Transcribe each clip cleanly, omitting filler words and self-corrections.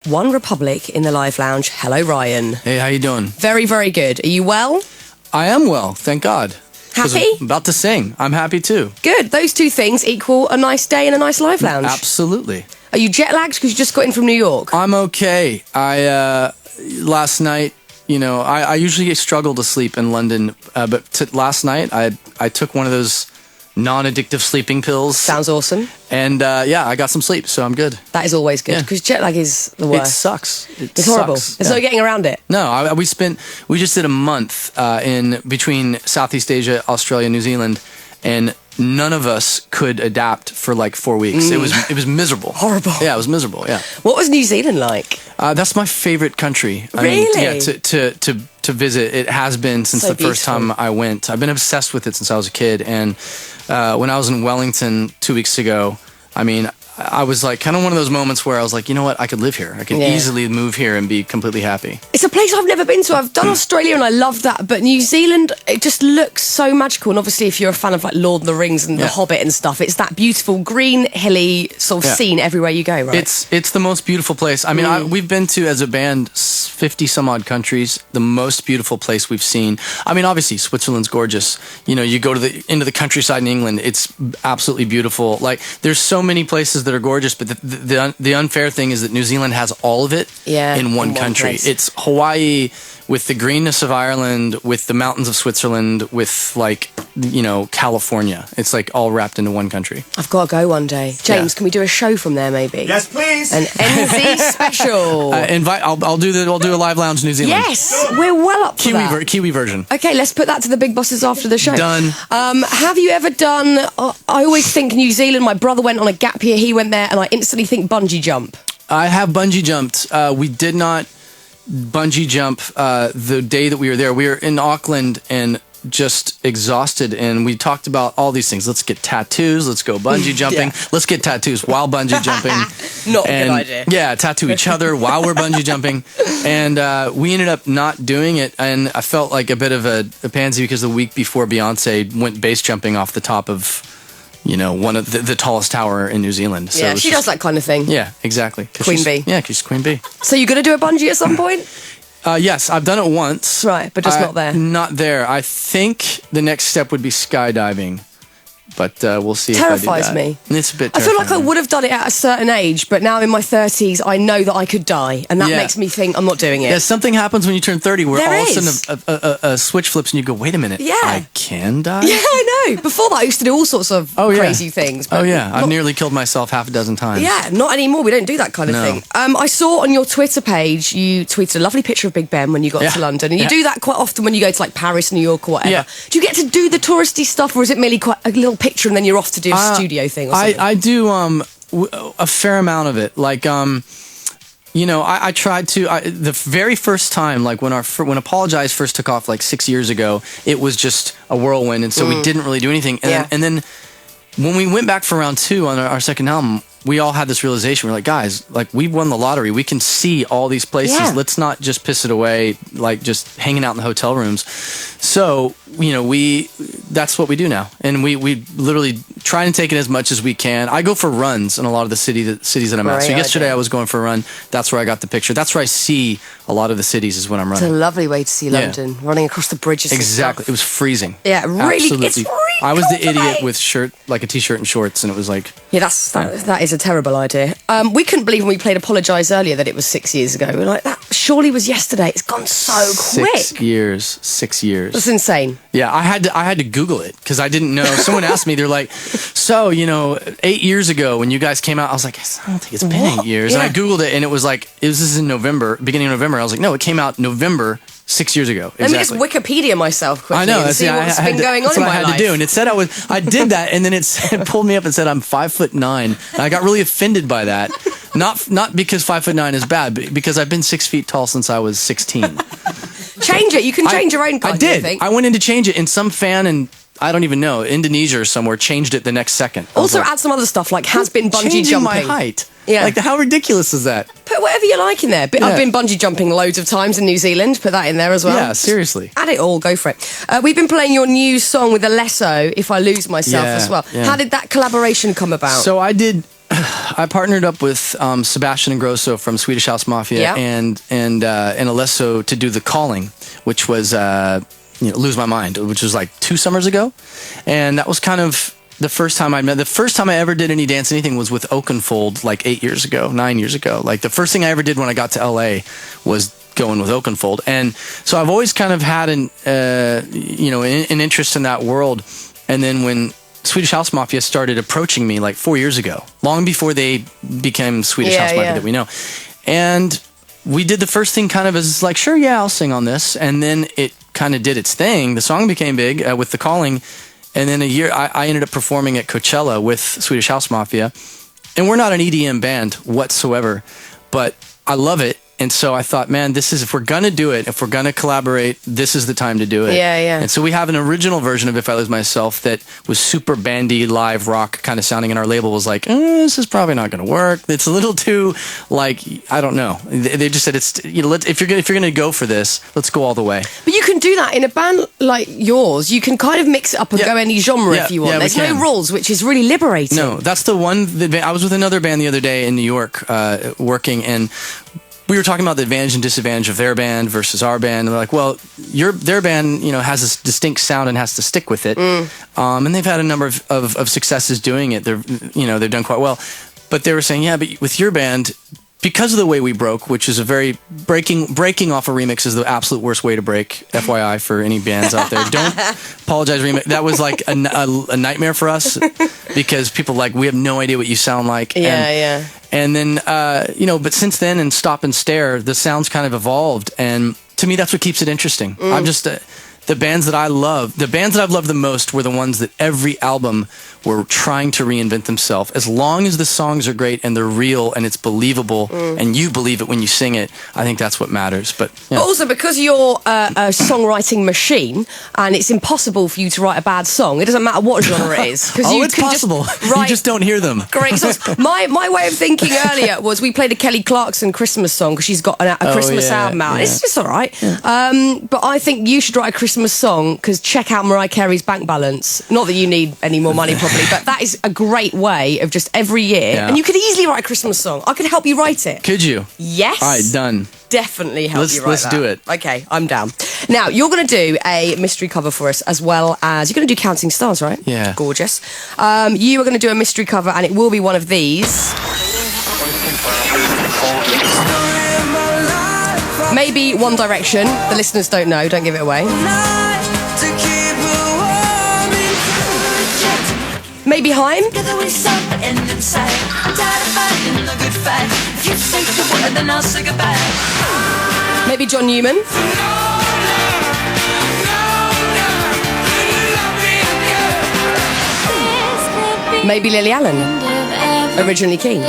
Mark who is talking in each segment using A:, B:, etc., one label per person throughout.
A: One Republic in the Live Lounge. Hello, Ryan.
B: Hey, how you doing?
A: Very, very good. Are you well?
B: I am well, thank God.
A: Happy?
B: I'm about to sing. I'm happy too.
A: Good. Those two things equal a nice day in a nice Live Lounge.
B: Absolutely.
A: Are you jet lagged because you just got in from New York?
B: I'm okay. Last night, I usually struggle to sleep in London, but last night I took one of those non-addictive sleeping pills.
A: Sounds awesome.
B: And I got some sleep, so I'm good.
A: That is always good because jet lag is the worst.
B: It sucks.
A: It's horrible. There's no getting around it.
B: No, we just did a month in between Southeast Asia, Australia, New Zealand, and none of us could adapt for like 4 weeks. It was miserable.
A: Horrible.
B: Yeah, it was miserable. Yeah.
A: What was New Zealand like?
B: That's my favorite country.
A: Really?
B: To visit. It has been since the first time I went. I've been obsessed with it since I was a kid. And when I was in Wellington 2 weeks ago, I was like kind of one of those moments where I was like, you know what, I could live here. I could easily move here and be completely happy.
A: It's a place I've never been to. I've done Australia and I love that, but New Zealand, it just looks so magical. And obviously if you're a fan of like Lord of the Rings and The Hobbit and stuff, it's that beautiful green, hilly sort of scene everywhere you go, right?
B: It's the most beautiful place. We've been to, as a band, 50 some odd countries. The most beautiful place we've seen. Obviously Switzerland's gorgeous. You go to into the countryside in England, it's absolutely beautiful. Like there's so many places that are gorgeous, but the unfair thing is that New Zealand has all of it in one country.
A: Place.
B: It's Hawaii with the greenness of Ireland, with the mountains of Switzerland, with California. It's like all wrapped into one country.
A: I've got to go one day. James, can we do a show from there maybe?
C: Yes, please.
A: An NZ special.
B: I'll do a Live Lounge New Zealand.
A: Yes, we're well up for that.
B: Kiwi version.
A: Okay, let's put that to the big bosses after the show.
B: Done.
A: Have you ever done, I always think New Zealand, my brother went on a gap year, he went there, and I instantly think bungee jump.
B: I have bungee jumped. We did not bungee jump the day that we were there. We were in Auckland and just exhausted, and we talked about all these things. Let's get tattoos. Let's go bungee jumping. Let's get tattoos while bungee jumping.
A: Not a good idea.
B: Yeah, tattoo each other while we're bungee jumping. And we ended up not doing it, and I felt like a bit of a pansy because the week before Beyonce went base jumping off the top of one of the tallest tower in New Zealand. So
A: yeah, she does that kind of thing.
B: Yeah, exactly.
A: Queen Bee.
B: Yeah, she's Queen Bee.
A: So you're going to do a bungee at some point?
B: Yes, I've done it once.
A: Right, but just not there.
B: Not there. I think the next step would be skydiving. But we'll see.
A: Terrifies
B: if I do that.
A: me.
B: It's a bit
A: I
B: terrifying.
A: feel like I would have done it at a certain age, but now in my 30s, I know that I could die, and that makes me think I'm not doing it.
B: Yeah, something happens when you turn 30 where
A: There
B: all
A: is.
B: of a sudden a switch flips and you go, wait a minute, I can die?
A: Yeah, I know. Before that, I used to do all sorts of crazy things. But
B: I've nearly killed myself half a dozen times.
A: Yeah, not anymore. We don't do that kind of thing. I saw on your Twitter page, you tweeted a lovely picture of Big Ben when you got to London, and you do that quite often when you go to like Paris, New York, or whatever.
B: Yeah.
A: Do you get to do the touristy stuff, or is it merely quite a little picture and then you're off to do a studio thing or something?
B: I do a fair amount of it. Like, I tried to. The very first time, like when Apologize first took off, like 6 years ago, it was just a whirlwind, and so we didn't really do anything. And then when we went back for round 2 on our second album, we all had this realization. We're like, guys, like we won the lottery. We can see all these places.
A: Yeah.
B: Let's not just piss it away, like just hanging out in the hotel rooms. So, that's what we do now. And we literally try and take it as much as we can. I go for runs in a lot of the cities that I'm at. So yesterday I was going for a run. That's where I got the picture. That's where I see a lot of the cities is when I'm running.
A: It's a lovely way to see London, running across the bridges.
B: Exactly. It was freezing.
A: Yeah, really.
B: Absolutely.
A: It's really
B: I was the
A: cold
B: idiot
A: today.
B: with like a t-shirt and shorts, and it was like...
A: Yeah, that is a terrible idea. We couldn't believe when we played Apologise earlier that it was 6 years ago. We were like, that surely was yesterday. It's gone so quick.
B: 6 years. 6 years.
A: That's insane.
B: Yeah, I had to Google it because I didn't know. Someone asked me, they're like, so, 8 years ago when you guys came out, I was like, I don't think it's been 8 years.
A: Yeah.
B: And I Googled it, and it was like, this is in November, beginning of November. I was like, no, it came out November 6 years ago. Exactly.
A: Let me just Wikipedia myself quickly
B: I know.
A: and see what's been going on
B: that's
A: in
B: what
A: my
B: I had
A: life.
B: to do. And it said I did that, and then it pulled me up and said I'm 5'9". And I got really offended by that. Not because 5'9" is bad, but because I've been 6 feet tall since I was 16.
A: Change it. You can change your own
B: I
A: card.
B: did. I went in to change it, and some fan in I don't even know, Indonesia or somewhere changed it the next second.
A: Also add some other stuff like has been bungee
B: changing
A: jumping.
B: my height.
A: Yeah.
B: Like, how ridiculous is that?
A: Put whatever you like in there. But I've been bungee jumping loads of times in New Zealand. Put that in there as well.
B: Yeah, seriously.
A: Add it all. Go for it. We've been playing your new song with Alesso, If I Lose Myself, as well.
B: Yeah.
A: How did that collaboration come about?
B: So I did I partnered up with Sebastian Ingrosso from Swedish House Mafia
A: Yeah.
B: and Alesso to do The Calling, which was Lose My Mind, which was like 2 summers ago, and that was kind of the first time I ever did any dance anything was with Oakenfold like 9 years ago. Like the first thing I ever did when I got to LA was going with Oakenfold, and so I've always kind of had an interest in that world. And then when Swedish House Mafia started approaching me like 4 years ago, long before they became Swedish House Mafia that we know, and we did the first thing kind of as like, sure, yeah, I'll sing on this, and then it kind of did its thing. The song became big with The Calling. And then I ended up performing at Coachella with Swedish House Mafia. And we're not an EDM band whatsoever, but I love it. And so I thought, man, if we're going to do it, if we're going to collaborate, this is the time to do it.
A: Yeah, yeah.
B: And so we have an original version of If I Lose Myself that was super bandy, live rock kind of sounding, and our label was like, this is probably not going to work. It's a little too, like, I don't know. They just said, if you're going to go for this, let's go all the way.
A: But you can do that in a band like yours. You can kind of mix it up and go any genre if you want. There's no rules, which is really liberating.
B: No, that's the one. I was with another band the other day in New York working, and we were talking about the advantage and disadvantage of their band versus our band. And they're like, well, their band, has this distinct sound and has to stick with it. And they've had a number of successes doing it. They've done quite well. But they were saying, yeah, but with your band, because of the way we broke, which is a very breaking off a remix is the absolute worst way to break. FYI for any bands out there, don't apologize. Remix that was like a nightmare for us because people we have no idea what you sound like.
A: Yeah.
B: And then but since then and Stop and Stare, the sound's kind of evolved, and to me that's what keeps it interesting. I'm just the bands that I've loved the most were the ones that every album were trying to reinvent themselves. As long as the songs are great and they're real and it's believable and you believe it when you sing it, I think that's what matters. But
A: also because you're a songwriting machine and it's impossible for you to write a bad song. It doesn't matter what genre it is.
B: It's possible. You just don't hear them.
A: Great songs. My way of thinking earlier was we played a Kelly Clarkson Christmas song because she's got a Christmas album out. It's just all right. Yeah. But I think you should write a Christmas song because check out Mariah Carey's Bank Balance. Not that you need any more money probably, but that is a great way of just every year. And you could easily write a Christmas song. I could help you write it.
B: Could you?
A: Yes.
B: All right, done.
A: Definitely help you write
B: Let's
A: that.
B: do it.
A: Okay, I'm down. Now, you're going to do a mystery cover for us as well as... You're going to do Counting Stars, right?
B: Yeah.
A: Gorgeous. You are going to do a mystery cover and it will be one of these. Maybe One Direction. The listeners don't know. Don't give it away. Maybe Haim. Maybe John Newman. Maybe Lily Allen. Originally Keen.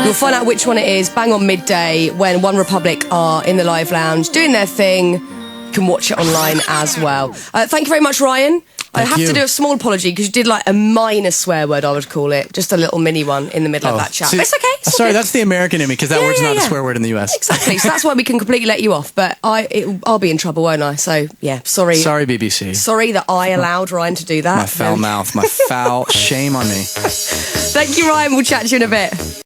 A: You'll find out which one it is bang on midday when One Republic are in the live lounge doing their thing. You can watch it online as well. Thank you very much, Ryan. I have to do a small apology because you did a minor swear word, I would call it. Just a little mini one in the middle of that chat. But it's okay.
B: Sorry, that's the American in me because that word's not a swear word in the US.
A: Exactly. So that's why we can completely let you off. But I'll be in trouble, won't I? So, yeah, sorry.
B: Sorry, BBC.
A: Sorry that I allowed Ryan to do that.
B: My foul mouth. My foul. Shame on me.
A: Thank you, Ryan. We'll chat to you in a bit.